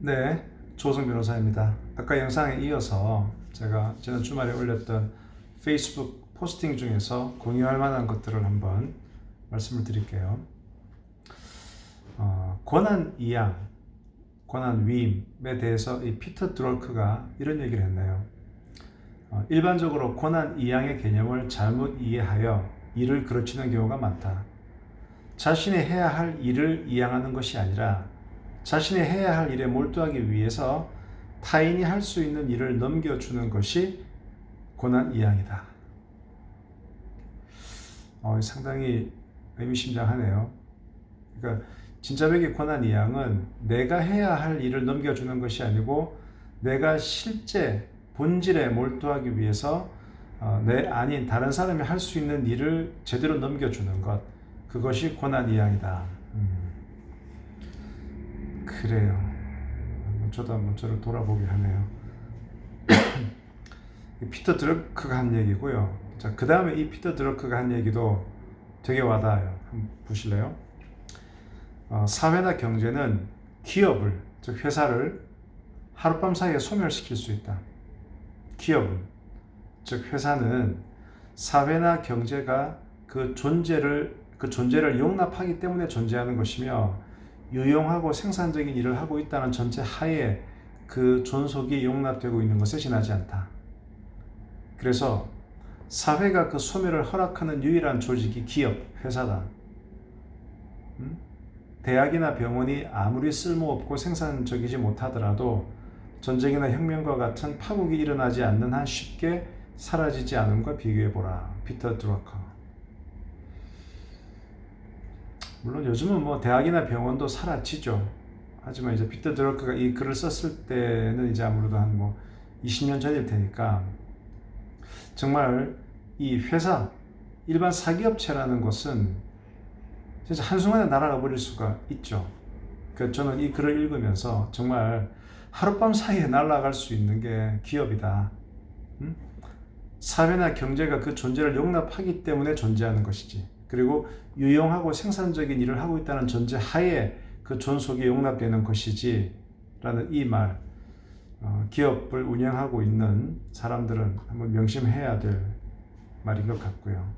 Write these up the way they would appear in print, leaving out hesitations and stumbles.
네, 조성 변호사입니다. 아까 영상에 이어서 제가 지난 주말에 올렸던 페이스북 포스팅 중에서 공유할 만한 것들을 한번 말씀을 드릴게요. 권한 이양, 권한 위임에 대해서 이 피터 드러크가 이런 얘기를 했네요. 일반적으로 권한 이양의 개념을 잘못 이해하여 일을 그르치는 경우가 많다. 자신이 해야 할 일을 이양하는 것이 아니라 자신이 해야 할 일에 몰두하기 위해서 타인이 할 수 있는 일을 넘겨주는 것이 권한이양이다. 상당히 의미심장하네요. 그러니까 진짜백의 권한이양은 내가 해야 할 일을 넘겨주는 것이 아니고 내가 실제 본질에 몰두하기 위해서 내 아닌 다른 사람이 할 수 있는 일을 제대로 넘겨주는 것, 그것이 권한이양이다. 그래요. 저도 한번 저를 돌아보게 하네요. 피터 드러크가 한 얘기고요. 자, 그 다음에 이 피터 드러크가 한 얘기도 되게 와닿아요. 한번 보실래요? 사회나 경제는 기업을, 즉 회사를 하룻밤 사이에 소멸시킬 수 있다. 기업은, 즉 회사는 사회나 경제가 그 존재를 용납하기 때문에 존재하는 것이며 유용하고 생산적인 일을 하고 있다는 전제 하에 그 존속이 용납되고 있는 것에 지나지 않다. 그래서 사회가 그 소멸을 허락하는 유일한 조직이 기업, 회사다. 대학이나 병원이 아무리 쓸모없고 생산적이지 못하더라도 전쟁이나 혁명과 같은 파국이 일어나지 않는 한 쉽게 사라지지 않음과 비교해보라. 피터 드러커. 물론 요즘은 뭐 대학이나 병원도 사라지죠. 하지만 이제 피터 드러크가 이 글을 썼을 때는 이제 아무래도 한 뭐 20년 전일 테니까 정말 이 회사, 일반 사기업체라는 것은 진짜 한순간에 날아가 버릴 수가 있죠. 그래서 저는 이 글을 읽으면서 정말 하룻밤 사이에 날아갈 수 있는 게 기업이다. 사회나 경제가 그 존재를 용납하기 때문에 존재하는 것이지. 그리고 유용하고 생산적인 일을 하고 있다는 전제 하에 그 존속이 용납되는 것이지 라는 이 말, 기업을 운영하고 있는 사람들은 한번 명심해야 될 말인 것 같고요.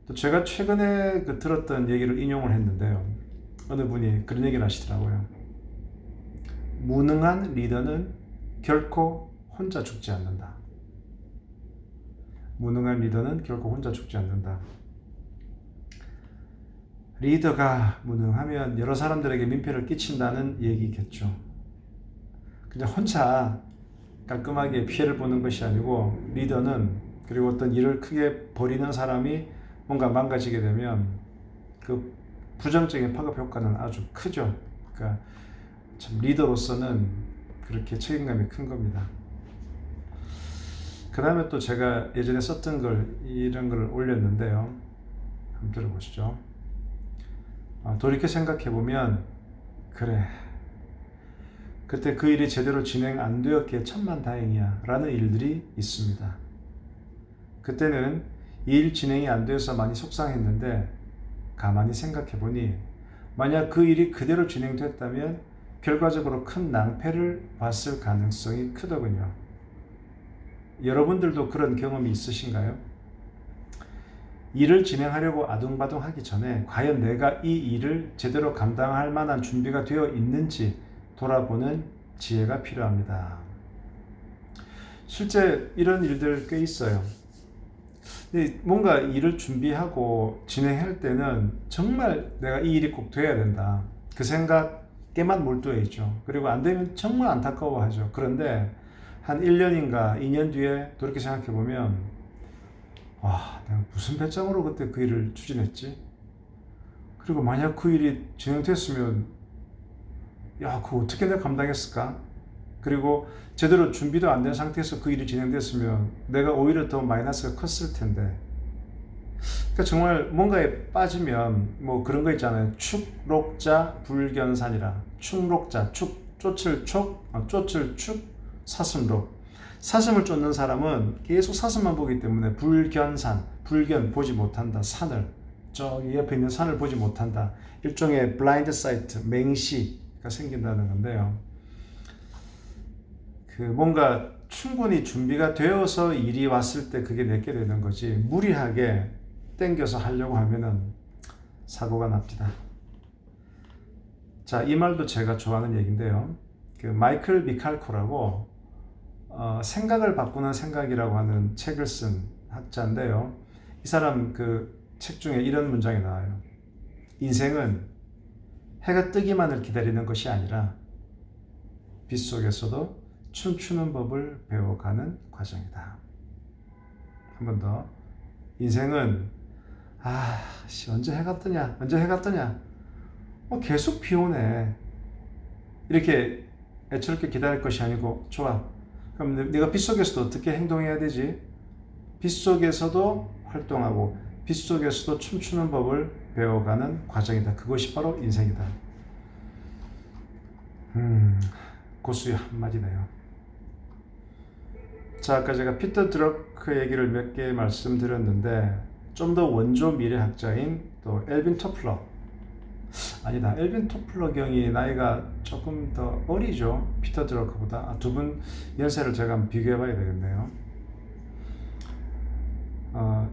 또 제가 최근에 들었던 얘기를 인용을 했는데요. 어느 분이 그런 얘기를 하시더라고요. 무능한 리더는 결코 혼자 죽지 않는다. 무능한 리더는 결코 혼자 죽지 않는다. 리더가 무능하면 여러 사람들에게 민폐를 끼친다는 얘기겠죠. 근데 혼자 깔끔하게 피해를 보는 것이 아니고 리더는, 그리고 어떤 일을 크게 벌이는 사람이 뭔가 망가지게 되면 그 부정적인 파급 효과는 아주 크죠. 그러니까 참 리더로서는 그렇게 책임감이 큰 겁니다. 그 다음에 또 제가 예전에 썼던 이런 걸 올렸는데요. 한번 들어보시죠. 돌이켜 생각해보면 그래, 그때 그 일이 제대로 진행 안 되었기에 천만다행이야 라는 일들이 있습니다. 그때는 이 일 진행이 안 돼서 많이 속상했는데 가만히 생각해보니 만약 그 일이 그대로 진행됐다면 결과적으로 큰 낭패를 봤을 가능성이 크더군요. 여러분들도 그런 경험이 있으신가요? 일을 진행하려고 아둥바둥하기 전에 과연 내가 이 일을 제대로 감당할 만한 준비가 되어 있는지 돌아보는 지혜가 필요합니다. 실제 이런 일들 꽤 있어요. 뭔가 일을 준비하고 진행할 때는 정말 내가 이 일이 꼭 돼야 된다. 그 생각에만 몰두해 있죠. 그리고 안 되면 정말 안타까워하죠. 그런데 한 1년인가 2년 뒤에 돌이켜 생각해 보면 와, 내가 무슨 배짱으로 그때 그 일을 추진했지? 그리고 만약 그 일이 진행됐으면 야, 그거 어떻게 내가 감당했을까? 그리고 제대로 준비도 안 된 상태에서 그 일이 진행됐으면 내가 오히려 더 마이너스가 컸을 텐데. 그러니까 정말 뭔가에 빠지면 뭐 그런 거 있잖아요. 축록자 불견산이라. 축록자, 쫓을 축, 사슴록. 사슴을 쫓는 사람은 계속 사슴만 보기 때문에 불견 보지 못한다. 산을, 저기 옆에 있는 산을 보지 못한다. 일종의 블라인드 사이트, 맹시, 생긴다는 건데요. 그 뭔가 충분히 준비가 되어서 일이 왔을 때 그게 내게 되는 거지, 무리하게 땡겨서 하려고 하면은 사고가 납니다. 자, 이 말도 제가 좋아하는 얘기인데요. 그 마이클 미칼코라고 생각을 바꾸는 생각이라고 하는 책을 쓴 학자인데요. 이 사람 그 책 중에 이런 문장이 나와요. 인생은 해가 뜨기만을 기다리는 것이 아니라 빗속에서도 춤추는 법을 배워가는 과정이다. 한 번 더. 인생은 언제 해가 뜨냐? 언제 해가 뜨냐? 계속 비 오네. 이렇게 애처롭게 기다릴 것이 아니고, 좋아. 그럼 네가 빗속에서도 어떻게 행동해야 되지? 빗속에서도 활동하고 빗속에서도 춤추는 법을 배워가는 과정이다. 그것이 바로 인생이다. 고수의 한마디네요. 자, 아까 제가 피터 드러크 얘기를 몇 개 말씀드렸는데, 좀 더 원조 미래학자인 또 엘빈 토플러, 아니다, 엘빈 토플러 경이 나이가 조금 더 어리죠, 피터 드러크보다. 두 분 연세를 제가 한번 비교해 봐야 되겠네요.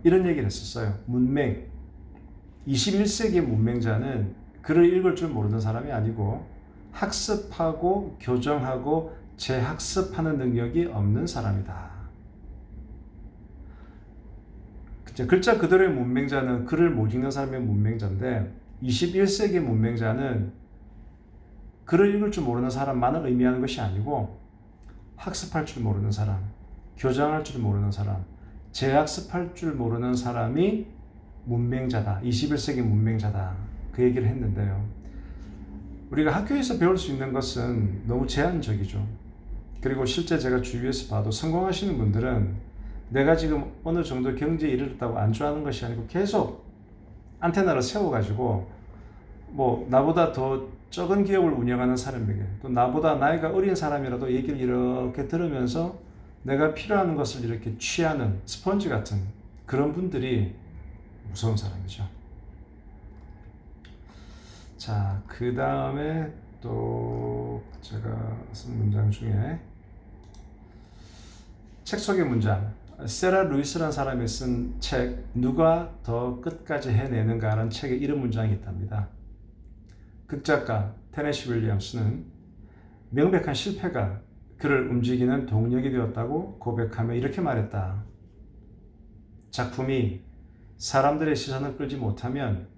이런 얘기를 했었어요. 문맹, 21세기 문맹자는 글을 읽을 줄 모르는 사람이 아니고 학습하고 교정하고 재학습하는 능력이 없는 사람이다. 글자 그대로의 문맹자는 글을 못 읽는 사람이 문맹자인데, 21세기 문맹자는 글을 읽을 줄 모르는 사람만을 의미하는 것이 아니고 학습할 줄 모르는 사람, 교정할 줄 모르는 사람, 재학습할 줄 모르는 사람이 문맹자다. 21세기 문맹자다. 그 얘기를 했는데요. 우리가 학교에서 배울 수 있는 것은 너무 제한적이죠. 그리고 실제 제가 주위에서 봐도 성공하시는 분들은 내가 지금 어느 정도 경제에 이르렀다고 안주하는 것이 아니고 계속 안테나를 세워가지고 나보다 더 적은 기업을 운영하는 사람에게, 또 나보다 나이가 어린 사람이라도 얘기를 이렇게 들으면서 내가 필요한 것을 이렇게 취하는 스펀지 같은 그런 분들이 무서운 사람이죠. 자, 그 다음에 또 제가 쓴 문장 중에 책 속의 문장, 세라 루이스라는 사람이 쓴 책 누가 더 끝까지 해내는가라는 책에 이런 문장이 있답니다. 극작가 테네시 윌리엄스는 명백한 실패가 그를 움직이는 동력이 되었다고 고백하며 이렇게 말했다. 작품이 사람들의 시선을 끌지 못하면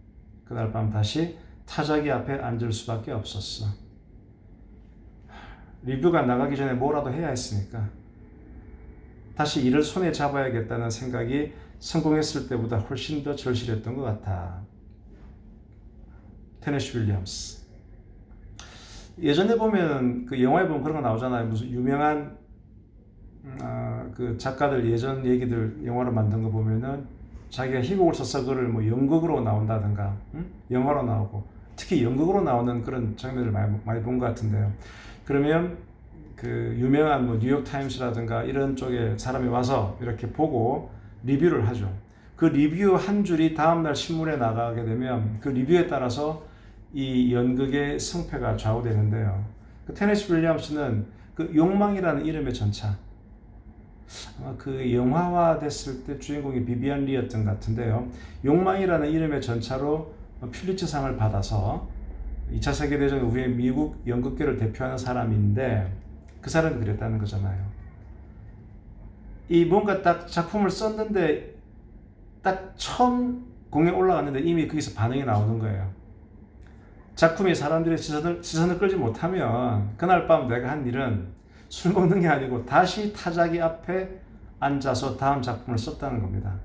그날 밤 다시 타자기 앞에 앉을 수밖에 없었어. 리뷰가 나가기 전에 뭐라도 해야 했으니까 다시 일을 손에 잡아야겠다는 생각이 성공했을 때보다 훨씬 더 절실했던 것 같아. 테네시 윌리엄스. 예전에 보면 그 영화에 보면 그런 거 나오잖아요. 무슨 유명한 그 작가들 예전 얘기들 영화로 만든 거 보면은 자기가 희곡을 써서 그걸 연극으로 나온다든가, 영화로 나오고, 특히 연극으로 나오는 그런 장면을 많이 본 것 같은데요. 그러면 그 유명한 뉴욕 타임스라든가 이런 쪽에 사람이 와서 이렇게 보고 리뷰를 하죠. 그 리뷰 한 줄이 다음날 신문에 나가게 되면 그 리뷰에 따라서 이 연극의 승패가 좌우되는데요. 그 테네시 윌리엄스는 그 욕망이라는 이름의 전차, 그 영화화 됐을 때 주인공이 비비안 리였던 것 같은데요. 욕망이라는 이름의 전차로 퓰리처상을 받아서 2차 세계대전 후에 미국 연극계를 대표하는 사람인데, 그 사람이 그랬다는 거잖아요. 이 뭔가 딱 작품을 썼는데 딱 처음 공연 올라갔는데 이미 거기서 반응이 나오는 거예요. 작품이 사람들의 시선을 끌지 못하면 그날 밤 내가 한 일은 술 먹는 게 아니고 다시 타자기 앞에 앉아서 다음 작품을 썼다는 겁니다.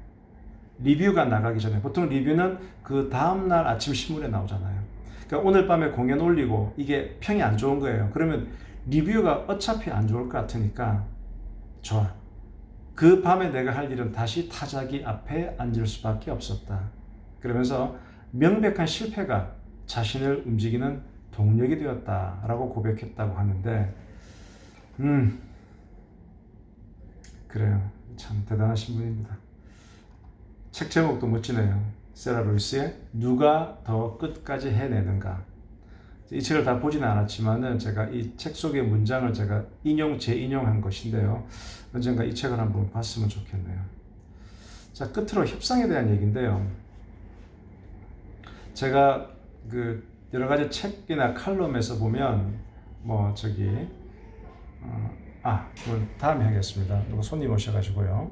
리뷰가 나가기 전에, 보통 리뷰는 그 다음날 아침 신문에 나오잖아요. 그러니까 오늘 밤에 공연 올리고 이게 평이 안 좋은 거예요. 그러면 리뷰가 어차피 안 좋을 것 같으니까 좋아. 그 밤에 내가 할 일은 다시 타자기 앞에 앉을 수밖에 없었다. 그러면서 명백한 실패가 자신을 움직이는 동력이 되었다라고 고백했다고 하는데, 그래요. 참 대단하신 분입니다. 책 제목도 멋지네요. 세라 루이스의 누가 더 끝까지 해내는가. 이 책을 다 보지는 않았지만은 제가 이 책 속의 문장을 제가 재인용한 것인데요. 언젠가 이 책을 한번 봤으면 좋겠네요. 자, 끝으로 협상에 대한 얘기인데요. 제가 그 여러 가지 책이나 칼럼에서 보면 뭐 저기 그건 다음에 하겠습니다. 누가 손님 오셔가지고요.